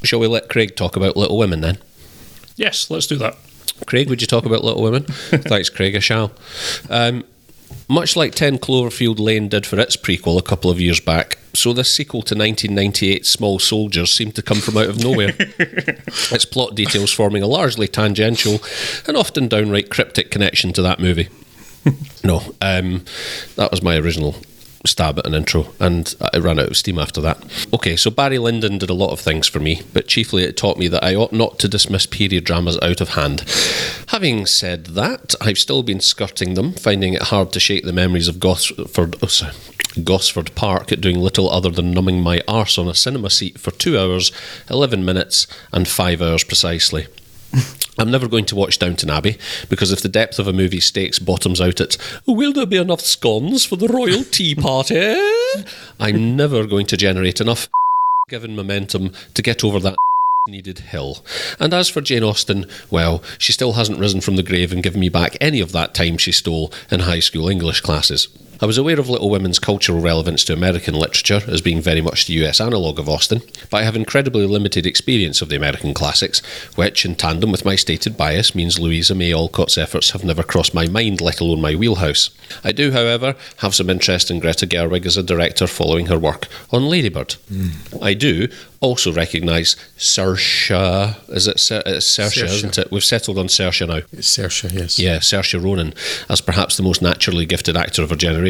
Shall we let Craig talk about Little Women then? Yes, let's do that. Craig, would you talk about Little Women? Thanks, Craig, I shall. Much like 10 Cloverfield Lane did for its prequel a couple of years back, so this sequel to 1998's Small Soldiers seemed to come from out of nowhere. Its plot details forming a largely tangential and often downright cryptic connection to that movie. No, that was my original stab at an intro, and I ran out of steam after that. Okay, so Barry Lyndon did a lot of things for me, but chiefly it taught me that I ought not to dismiss period dramas out of hand. Having said that, I've still been skirting them, finding it hard to shake the memories of Gosford Park doing little other than numbing my arse on a cinema seat for 2 hours, 11 minutes and 5 hours precisely. I'm never going to watch Downton Abbey, because if the depth of a movie's stakes bottoms out at, will there be enough scones for the royal tea party? I'm never going to generate enough given momentum to get over that needed hill. And as for Jane Austen, well, she still hasn't risen from the grave and given me back any of that time she stole in high school English classes. I was aware of Little Women's cultural relevance to American literature as being very much the US analogue of Austen, but I have incredibly limited experience of the American classics, which, in tandem with my stated bias, means Louisa May Alcott's efforts have never crossed my mind, let alone my wheelhouse. I do, however, have some interest in Greta Gerwig as a director following her work on Lady Bird. I do also recognise Saoirse, it's Saoirse, isn't it? We've settled on Saoirse now. It's Saoirse, yes. Yeah, Saoirse Ronan, as perhaps the most naturally gifted actor of her generation.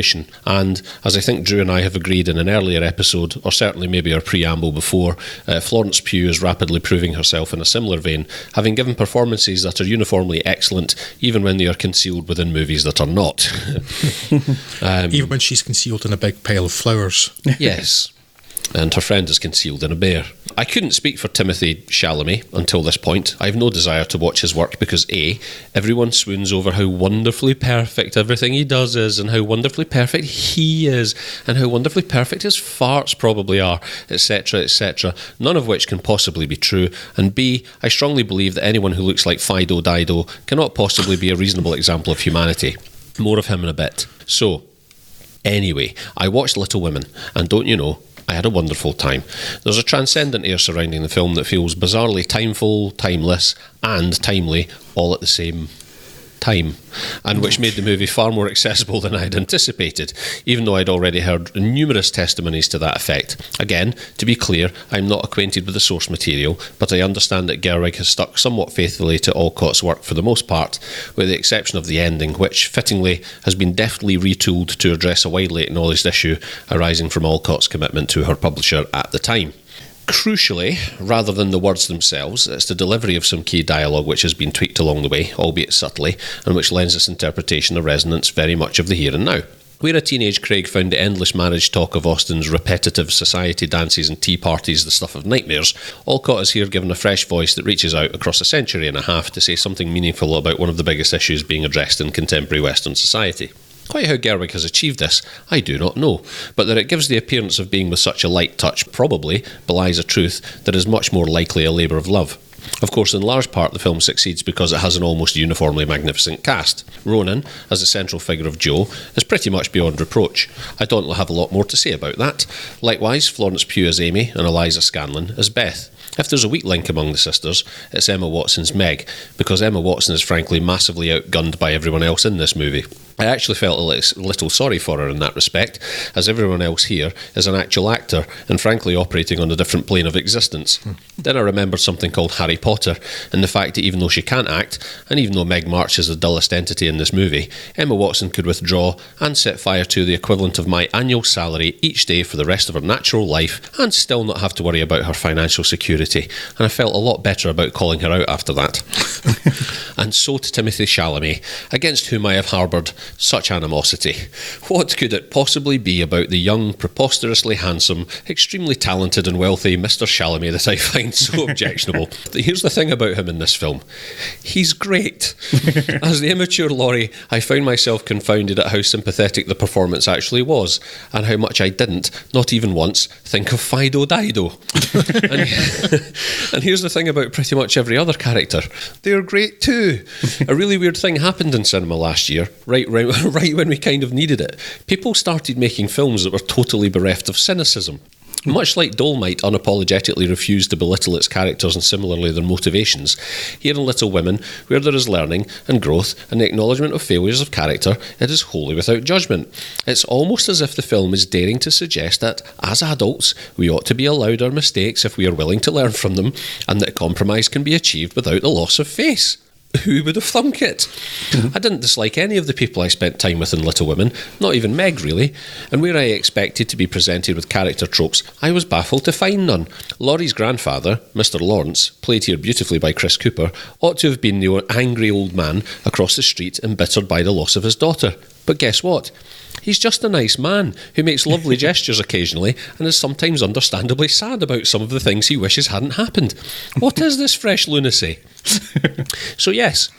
And as I think Drew and I have agreed in an earlier episode, or certainly maybe our preamble before, Florence Pugh is rapidly proving herself in a similar vein, having given performances that are uniformly excellent, even when they are concealed within movies that are not. Even when she's concealed in a big pile of flowers. Yes. And her friend is concealed in a bear. I couldn't speak for Timothée Chalamet until this point. I have no desire to watch his work because A, everyone swoons over how wonderfully perfect everything he does is, and how wonderfully perfect he is, and how wonderfully perfect his farts probably are, etc., etc., none of which can possibly be true. And B, I strongly believe that anyone who looks like Fido Dido cannot possibly be a reasonable example of humanity. More of him in a bit. So, anyway, I watched Little Women, and don't you know, I had a wonderful time. There's a transcendent air surrounding the film that feels bizarrely timeful, timeless, and timely all at the same time, and which made the movie far more accessible than I had anticipated, even though I'd already heard numerous testimonies to that effect. Again, to be clear, I'm not acquainted with the source material, but I understand that Gerwig has stuck somewhat faithfully to Alcott's work for the most part, with the exception of the ending, which, fittingly, has been deftly retooled to address a widely acknowledged issue arising from Alcott's commitment to her publisher at the time. Crucially, rather than the words themselves, it's the delivery of some key dialogue which has been tweaked along the way, albeit subtly, and which lends its interpretation a resonance very much of the here and now. Where a teenage Craig found the endless marriage talk of Austen's repetitive society dances and tea parties the stuff of nightmares, Alcott is here given a fresh voice that reaches out across a century and a half to say something meaningful about one of the biggest issues being addressed in contemporary Western society. Quite how Gerwig has achieved this, I do not know, but that it gives the appearance of being with such a light touch probably belies a truth that is much more likely a labour of love. Of course, in large part, the film succeeds because it has an almost uniformly magnificent cast. Ronan, as the central figure of Jo, is pretty much beyond reproach. I don't have a lot more to say about that. Likewise, Florence Pugh as Amy and Eliza Scanlon as Beth. If there's a weak link among the sisters, it's Emma Watson's Meg, because Emma Watson is frankly massively outgunned by everyone else in this movie. I actually felt a little sorry for her in that respect, as everyone else here is an actual actor and frankly operating on a different plane of existence. Then I remembered something called Harry Potter, and the fact that even though she can't act, and even though Meg March is the dullest entity in this movie, Emma Watson could withdraw and set fire to the equivalent of my annual salary each day for the rest of her natural life and still not have to worry about her financial security, and I felt a lot better about calling her out after that. And so to Timothée Chalamet, against whom I have harboured such animosity. What could it possibly be about the young, preposterously handsome, extremely talented and wealthy Mr. Chalamet that I find so objectionable? Here's the thing about him in this film. He's great. As the immature Laurie, I found myself confounded at how sympathetic the performance actually was, and how much I didn't, not even once, think of Fido Dido. And here's the thing about pretty much every other character. They're great too. A really weird thing happened in cinema last year, right when we kind of needed it. People started making films that were totally bereft of cynicism. Much like Dolomite unapologetically refused to belittle its characters and similarly their motivations, here in Little Women, where there is learning and growth and the acknowledgement of failures of character, it is wholly without judgment. It's almost as if the film is daring to suggest that, as adults, we ought to be allowed our mistakes if we are willing to learn from them, and that compromise can be achieved without the loss of face. Who would have thunk it? I didn't dislike any of the people I spent time with in Little Women, not even Meg really, and where I expected to be presented with character tropes, I was baffled to find none. Laurie's grandfather, Mr. Lawrence, played here beautifully by Chris Cooper, ought to have been the angry old man across the street embittered by the loss of his daughter. But guess what? He's just a nice man who makes lovely gestures occasionally and is sometimes understandably sad about some of the things he wishes hadn't happened. What is this fresh lunacy? So yes,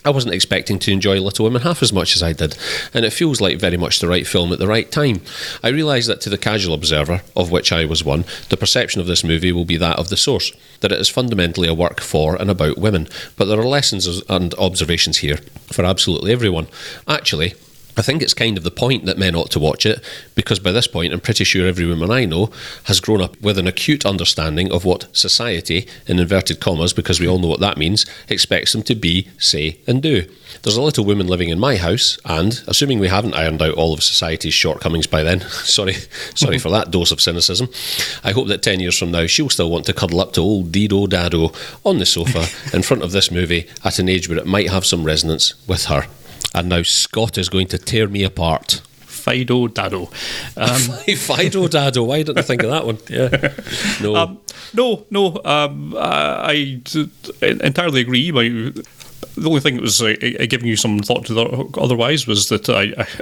I wasn't expecting to enjoy Little Women half as much as I did, and it feels like very much the right film at the right time. I realise that to the casual observer, of which I was one, the perception of this movie will be that of the source, that it is fundamentally a work for and about women, but there are lessons and observations here for absolutely everyone. Actually, I think it's kind of the point that men ought to watch it, because by this point I'm pretty sure every woman I know has grown up with an acute understanding of what society, in inverted commas, because we all know what that means, expects them to be, say and do. There's a little woman living in my house, and, assuming we haven't ironed out all of society's shortcomings by then, sorry for that dose of cynicism, I hope that 10 years from now she'll still want to cuddle up to old Dido Dado on the sofa in front of this movie at an age where it might have some resonance with her. And now Scott is going to tear me apart. Fido Dado. Fido Dado. Why didn't I think of that one? Yeah. No. I entirely agree. The only thing that was giving you some thought to otherwise was that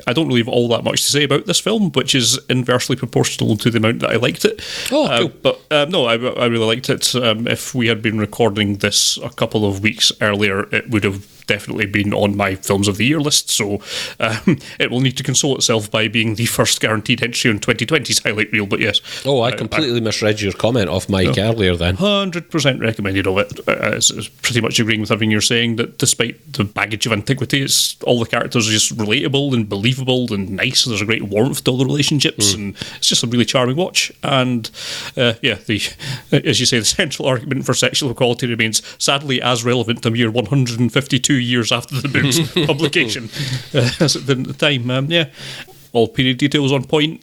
I don't really have all that much to say about this film, which is inversely proportional to the amount that I liked it. Oh, cool. But no, I really liked it. If we had been recording this a couple of weeks earlier, it would have definitely been on my Films of the Year list, so it will need to console itself by being the first guaranteed entry on 2020's highlight reel, but yes. Oh, I completely misread your comment off Mike earlier then. 100% recommended of it. It's pretty much agreeing with everything you're saying, that despite the baggage of antiquity, all the characters are just relatable and believable and nice. There's a great warmth to all the relationships, and it's just a really charming watch. And as you say, the central argument for sexual equality remains sadly as relevant a mere 152 years after the book's publication as at the time. All period details on point.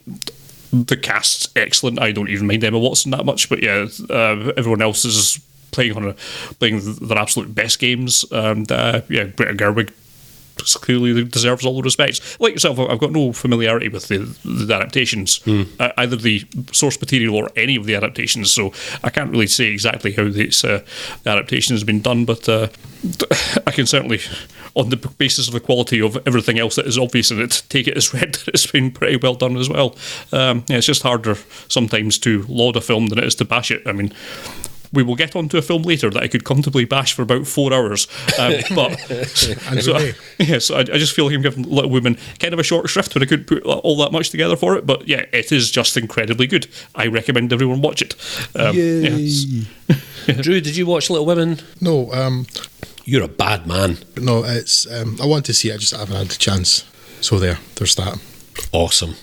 The cast's excellent. I don't even mind Emma Watson that much, but everyone else is playing their absolute best games. And Greta Gerwig clearly deserves all the respects. Like yourself, I've got no familiarity with the adaptations, either the source material or any of the adaptations, so I can't really say exactly how this adaptation has been done, but I can certainly, on the basis of the quality of everything else that is obvious in it, take it as read that it's been pretty well done as well. It's just harder sometimes to laud a film than it is to bash it. I mean, we will get onto a film later that I could comfortably bash for about 4 hours. I just feel like I'm giving Little Women kind of a short shrift when I couldn't put all that much together for it. But yeah, it is just incredibly good. I recommend everyone watch it. Drew, did you watch Little Women? No. You're a bad man. No, it's. I want to see it, I just haven't had the chance. So there's that. Awesome.